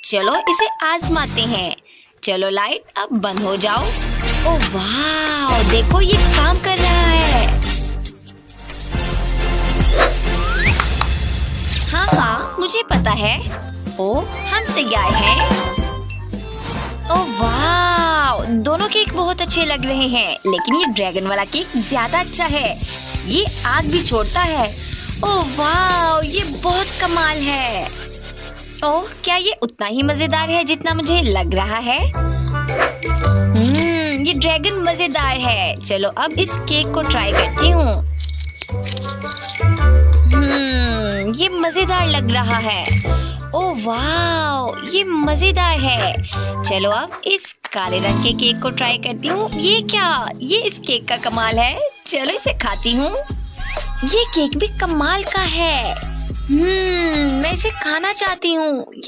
चलो इसे आजमाते हैं। चलो लाइट अब बंद हो जाओ। ओह वाह, देखो ये काम कर रहा है। हाँ, मुझे पता है। ओह, हम तैयार हैं। ओह वाह, दोनों केक बहुत अच्छे लग रहे हैं, लेकिन ये ड्रैगन वाला केक ज्यादा अच्छा है। ये आग भी छोड़ता है। ओह वाह, ये बहुत कमाल है। ओह, क्या ये उतना ही मजेदार है जितना मुझे लग रहा है? ये ड्रैगन मजेदार है। चलो अब इस केक को ट्राई करती हूँ। ये मजेदार लग रहा है। ओह वाह, ये मजेदार है। चलो अब इस काले रंग के केक को ट्राई करती हूँ। ये क्या? ये इस केक का कमाल है। चलो इसे खाती हूँ। ये केक भी कमाल का है। मैं इसे खाना चाहती हूँ। ये